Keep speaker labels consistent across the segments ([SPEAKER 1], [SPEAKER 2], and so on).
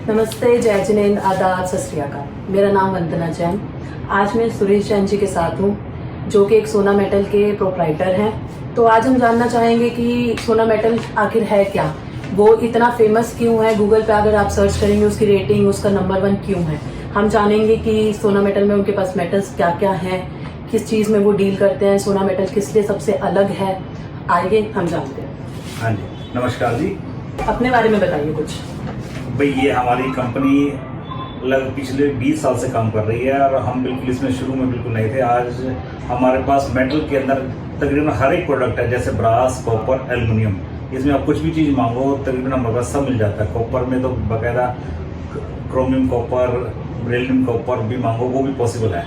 [SPEAKER 1] नमस्ते, जय जिनेंद्र, आदाब, सत श्री अकाल। मेरा नाम वंदना जैन। आज मैं सुरेश जैन जी के साथ हूँ, जो कि एक सोना मेटल के प्रोप्राइटर हैं। तो आज हम जानना चाहेंगे कि सोना मेटल आखिर है क्या, वो इतना फेमस क्यों है। गूगल पे अगर आप सर्च करेंगे उसकी रेटिंग उसका नंबर 1 क्यों है। हम जानेंगे कि सोना मेटल में उनके पास मेटल्स क्या क्या हैं, किस चीज़ में वो डील करते हैं, सोना मेटल किस लिए सबसे अलग है। आइए हम जानते हैं।
[SPEAKER 2] हाँ जी, नमस्कार जी।
[SPEAKER 1] अपने बारे में बताइए कुछ।
[SPEAKER 2] भाई ये हमारी कंपनी लगभग पिछले 20 साल से काम कर रही है और हम बिल्कुल इसमें शुरू में बिल्कुल नहीं थे। आज हमारे पास मेटल के अंदर तकरीबन हर एक प्रोडक्ट है, जैसे ब्रास, कॉपर, एल्युमिनियम। इसमें आप कुछ भी चीज़ मांगो तकरीबन हमारे पास सब मिल जाता है। कॉपर में तो बाकायदा क्रोमियम कॉपर, बेरिलियम कॉपर भी मांगो वो भी पॉसिबल है।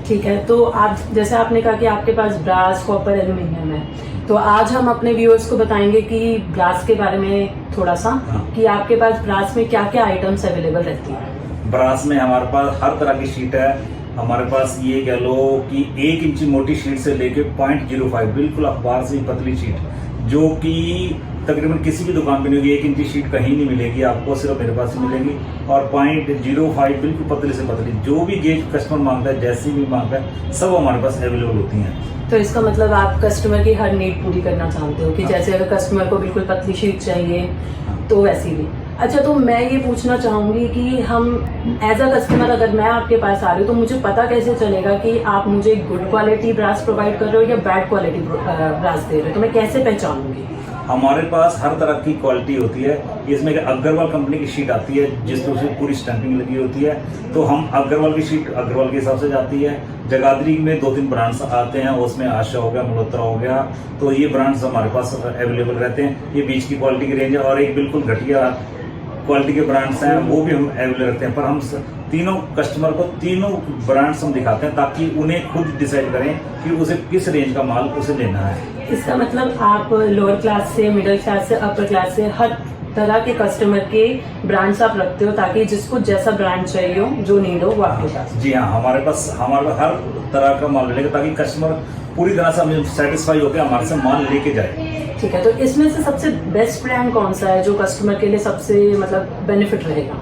[SPEAKER 1] ठीक है, तो आप जैसे आपने कहा कि आपके पास ब्रास, कॉपर, एल्युमिनियम है, तो आज हम अपने व्यूअर्स को बताएंगे कि ब्रास के बारे में थोड़ा सा।
[SPEAKER 2] हाँ।
[SPEAKER 1] कि आपके पास ब्रास में क्या क्या आइटम्स अवेलेबल रहती है।
[SPEAKER 2] ब्रास में हमारे पास हर तरह की शीट है। हमारे पास ये कह लो कि 1 इंची मोटी शीट से लेके 0.05 बिल्कुल अखबार से पतली शीट, जो कि तकरीबन किसी भी दुकान पे नहीं होगी। 1 इंची शीट कहीं नहीं मिलेगी आपको, सिर्फ मेरे पास ही मिलेगी। और 0.05 बिल्कुल पतली से पतली, जो भी गेज कस्टमर मांगता है, जैसी भी मांगता है, सब हमारे पास अवेलेबल होती हैं।
[SPEAKER 1] तो इसका मतलब आप कस्टमर की हर नीड पूरी करना चाहते हो कि जैसे अगर कस्टमर को बिल्कुल पतली शीट चाहिए तो वैसी भी। अच्छा, तो मैं ये पूछना चाहूँगी कि हम एज अ कस्टमर अगर मैं आपके पास आ रही हूँ तो मुझे पता कैसे चलेगा कि आप मुझे गुड क्वालिटी ब्रास प्रोवाइड कर रहे हो या बैड क्वालिटी ब्रास दे रहे हो, तो मैं कैसे पहचानूंगी।
[SPEAKER 2] हमारे पास हर तरह की क्वालिटी होती है। इसमें अग्रवाल कंपनी की शीट आती है जिसमें उसमें पूरी स्टैंपिंग लगी होती है, तो हम अग्रवाल की शीट अग्रवाल के हिसाब से जाती है। जगाधरी में 2-3 ब्रांड्स आते हैं, उसमें आशा हो गया, मल्होत्रा हो गया, तो ये ब्रांड्स हमारे पास अवेलेबल रहते हैं। ये बीच की क्वालिटी की रेंज है और एक बिल्कुल घटिया क्वालिटी के ब्रांड्स हैं, वो भी हम अवेलेबल रखते हैं। पर हम तीनों कस्टमर को तीनों ब्रांड्स हम दिखाते हैं ताकि उन्हें खुद डिसाइड करें कि उसे किस रेंज का माल उसे लेना है।
[SPEAKER 1] इसका मतलब आप लोअर क्लास से, मिडिल क्लास से, अपर क्लास से हर तरह के कस्टमर के ब्रांड्स आप रखते हो ताकि जिसको जैसा ब्रांड चाहिए हो, जो नीड हो, वो आपके पास।
[SPEAKER 2] जी हाँ, हमारे पास हर तरह का माल मिलेगा ताकि कस्टमर पूरी तरह से हमें सेटिस्फाई होकर हमारे से माल लेके जाए।
[SPEAKER 1] ठीक है, तो इसमें से सबसे बेस्ट ब्रांड कौन सा है जो कस्टमर के लिए सबसे बेनिफिट रहेगा।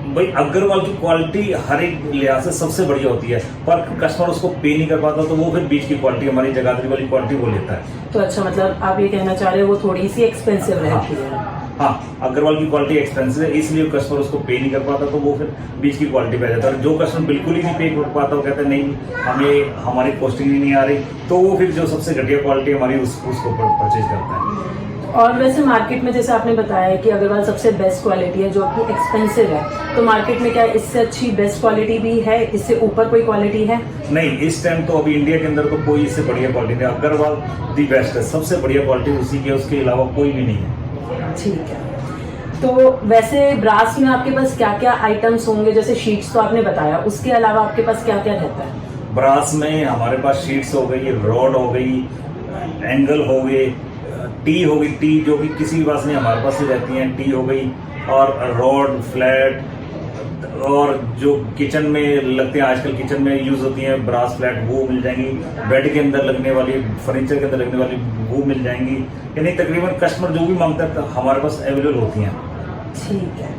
[SPEAKER 2] भाई अग्रवाल की क्वालिटी हर एक लिहाज से सबसे बढ़िया होती है, पर कस्टमर उसको पे नहीं कर पाता तो वो फिर बीच की क्वालिटी, हमारी जगाधरी वाली क्वालिटी वो लेता है।
[SPEAKER 1] तो अच्छा, मतलब आप ये कहना चाह रहे हो वो थोड़ी सी एक्सपेंसिव रहती है।
[SPEAKER 2] हाँ, अग्रवाल की क्वालिटी एक्सपेंसिव है, इसलिए कस्टमर उसको पे नहीं कर पाता तो वो फिर बीच की क्वालिटी पे आ जाता है। जो कस्टमर बिल्कुल ही नहीं पे कर पाता, वो कहता है नहीं हमें हमारी कॉस्टिंग ही नहीं आ रही, तो वो फिर जो सबसे घटिया क्वालिटी हमारी उसको परचेज करता है।
[SPEAKER 1] और वैसे मार्केट में जैसे आपने बताया कि अग्रवाल सबसे बेस्ट क्वालिटी है जो कि एक्सपेंसिव है, तो मार्केट में क्या इससे अच्छी बेस्ट क्वालिटी भी है, इससे ऊपर कोई क्वालिटी है।
[SPEAKER 2] नहीं, इस टाइम तो अभी इंडिया के अंदर तो कोई इससे बढ़िया क्वालिटी नहीं। अग्रवाल दी बेस्ट है, सबसे बढ़िया क्वालिटी उसी की है, उसके अलावा कोई भी नहीं है।
[SPEAKER 1] ठीक है, तो वैसे ब्रास में आपके पास क्या क्या आइटम्स होंगे। जैसे शीट्स तो आपने बताया, उसके अलावा आपके पास क्या क्या रहता है।
[SPEAKER 2] ब्रास में हमारे पास शीट्स हो गई, रॉड हो गई, एंगल हो गए, टी हो गई, टी जो कि किसी भी पास नहीं हमारे पास ही रहती हैं, टी हो गई, और रॉड, फ्लैट, और जो किचन में लगते हैं आजकल किचन में यूज होती हैं ब्रास फ्लैट, वो मिल जाएंगी। बेड के अंदर लगने वाली, फर्नीचर के अंदर लगने वाली, वो मिल जाएंगी। यानी तकरीबन कस्टमर जो भी मांगता है हमारे पास अवेलेबल होती हैं।
[SPEAKER 1] ठीक है,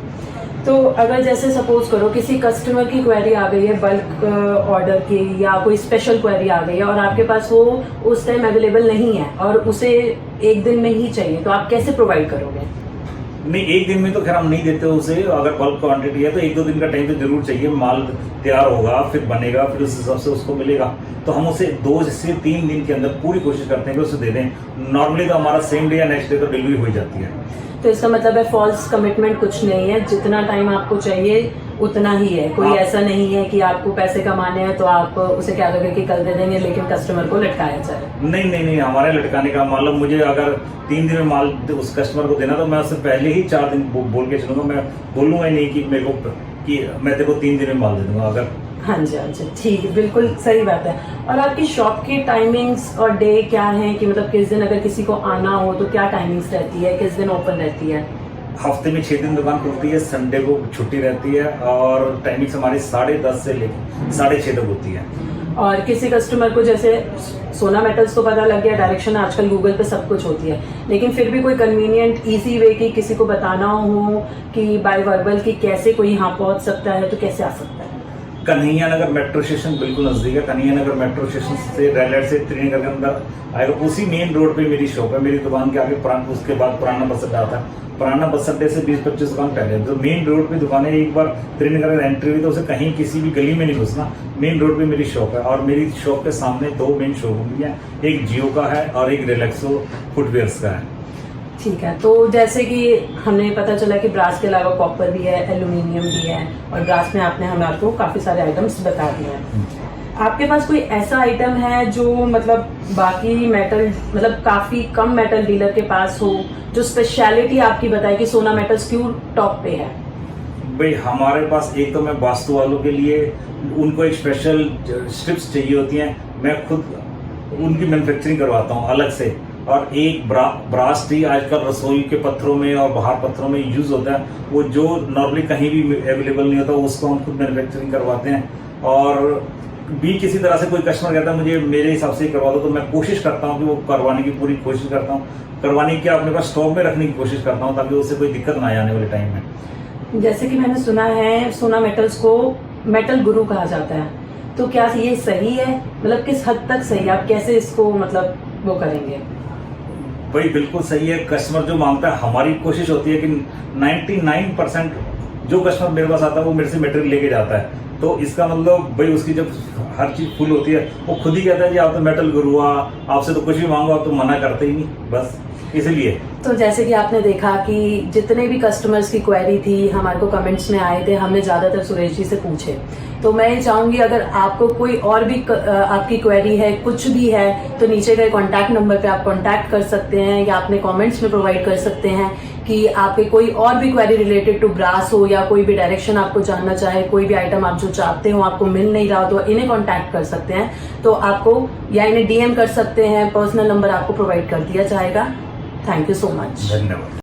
[SPEAKER 1] तो अगर जैसे सपोज करो किसी कस्टमर की क्वेरी आ गई है बल्क ऑर्डर की, या कोई स्पेशल क्वेरी आ गई है और आपके पास वो उस टाइम अवेलेबल नहीं है और उसे 1 दिन में ही चाहिए, तो आप कैसे प्रोवाइड करोगे।
[SPEAKER 2] नहीं, 1 दिन में तो खैर हम नहीं देते उसे। अगर बल्क क्वांटिटी है तो 1-2 दिन का टाइम तो जरूर चाहिए। माल तैयार होगा, फिर बनेगा, फिर उस हिसाब से उसको मिलेगा, तो हम उसे 2 से 3 दिन के अंदर पूरी कोशिश करते हैं कि उसे दे दें। नॉर्मली तो हमारा सेम डे या नेक्स्ट डे तो डिलीवरी हो जाती है।
[SPEAKER 1] तो इसका मतलब है फॉल्स कमिटमेंट कुछ नहीं है, जितना टाइम आपको चाहिए उतना ही है। कोई ऐसा नहीं है कि आपको पैसे कमाने हैं तो आप उसे क्या करके कल दे देंगे लेकिन कस्टमर को लटकाया जाए।
[SPEAKER 2] नहीं, हमारे लटकाने का मतलब, मुझे अगर 3 दिन में माल उस कस्टमर को देना तो मैं उससे पहले ही 4 दिन बोल के चलूंगा। मैं बोलूंगा ही नहीं कि मेरे को कि मैं तेरे को 3 दिन में माल दे दूंगा। अगर
[SPEAKER 1] हाँ जी, ठीक है, बिल्कुल सही बात है। और आपकी शॉप की टाइमिंग्स और डे क्या है कि मतलब किस दिन अगर किसी को आना हो तो क्या टाइमिंग्स रहती है, किस दिन ओपन रहती है।
[SPEAKER 2] हफ्ते में 6 दिन दुकान खुलती है, संडे को छुट्टी रहती है, और टाइमिंग्स हमारी 10:30 से लेकर 6:30 तक होती है।
[SPEAKER 1] और किसी कस्टमर को जैसे सोना मेटल्स तो पता लग गया, डायरेक्शन आजकल गूगल पे सब कुछ होती है, लेकिन फिर भी कोई कन्वीनियंट इजी वे की किसी को बताना हो कि बाय वर्बल की कैसे कोई यहाँ पहुंच सकता है, तो कैसे आ सकता है?
[SPEAKER 2] कन्हैया नगर मेट्रो स्टेशन बिल्कुल नजदीक है। कन्हैया नगर मेट्रो स्टेशन से रेड लाइट से त्रिनगर के अंदर आएगा, उसी मेन रोड पे मेरी शॉप है। मेरी दुकान के आगे उसके बाद पुराना बस अड्डा आता है। पुराना बस अड्डे से 20-25 दुकान पहले तो मेन रोड पे दुकान है। एक बार त्रिनगर एंट्री हुई तो उसे कहीं किसी भी गली में नहीं घुसना, मेन रोड पे मेरी शॉप है। और मेरी शॉप के सामने 2 मेन शोरूम भी है, एक जियो का है और एक रिलैक्सो फुटवेयर्स का है।
[SPEAKER 1] ठीक है, तो जैसे कि हमें पता चला कि ब्रास के अलावा कॉपर भी है, एल्यूमिनियम भी है, और ब्रास में आपने हमें आपको काफी सारे आइटम्स बता दिए हैं। आपके पास कोई ऐसा आइटम है जो मतलब बाकी मेटल मतलब काफी कम मेटल डीलर के पास हो, जो स्पेशलिटी आपकी बताए कि सोना मेटल्स क्यों टॉप पे है?
[SPEAKER 2] भाई हमारे पास एक तो मैं वास्तु वालों के लिए उनको एक स्पेशल स्ट्रिप्स चाहिए होती हैं, मैं खुद उनकी मैन्युफैक्चरिंग करवाता हूँ अलग से। और एक ब्रास टी आजकल रसोई के पत्थरों में और बाहर पत्थरों में यूज होता है, वो जो नॉर्मली कहीं भी अवेलेबल नहीं होता, उसको हम खुद मैन्युफैक्चरिंग करवाते हैं। और भी किसी तरह से कोई कस्टमर कहता है मुझे मेरे हिसाब से करवा दो, तो मैं कोशिश करता हूँ कि वो करवाने की पूरी कोशिश करता हूँ, करवाने की अपने पास स्टॉक में रखने की कोशिश करता हूँ, ताकि उससे कोई दिक्कत ना आए आने वाले टाइम में।
[SPEAKER 1] जैसे कि मैंने सुना है सोना मेटल्स को मेटल गुरु कहा जाता है, तो क्या ये सही है? मतलब किस हद तक सही है? आप कैसे इसको मतलब वो करेंगे?
[SPEAKER 2] भाई बिल्कुल सही है। कस्टमर जो मांगता है, हमारी कोशिश होती है कि 99% जो कस्टमर मेरे पास आता है वो मेरे से मटेरियल लेके जाता है। तो इसका मतलब भाई उसकी जब हर चीज फुल होती है, वो खुद ही कहता है कि आप तो मेटल गुरु, आपसे तो कुछ भी मांगो आप तो मना करते ही नहीं, बस इसलिए।
[SPEAKER 1] तो जैसे कि आपने देखा कि जितने भी कस्टमर्स की क्वेरी थी हमारे को कमेंट्स में आए थे, हमने ज़्यादातर सुरेश जी से पूछे। तो मैं ये चाहूंगी अगर आपको कोई और भी आपकी क्वेरी है, कुछ भी है, तो नीचे गए कॉन्टैक्ट नंबर पे आप कॉन्टैक्ट कर सकते हैं, या अपने कमेंट्स में प्रोवाइड कर सकते हैं कि आपके कोई और भी क्वेरी रिलेटेड टू ब्रास हो, या कोई भी डायरेक्शन आपको जानना चाहे, कोई भी आइटम आप जो चाहते हो आपको मिल नहीं रहा हो, तो इन्हें कॉन्टैक्ट कर सकते हैं। तो आपको या इन्हें DM कर सकते हैं, पर्सनल नंबर आपको प्रोवाइड कर दिया जाएगा। Thank you so much.
[SPEAKER 2] धन्यवाद।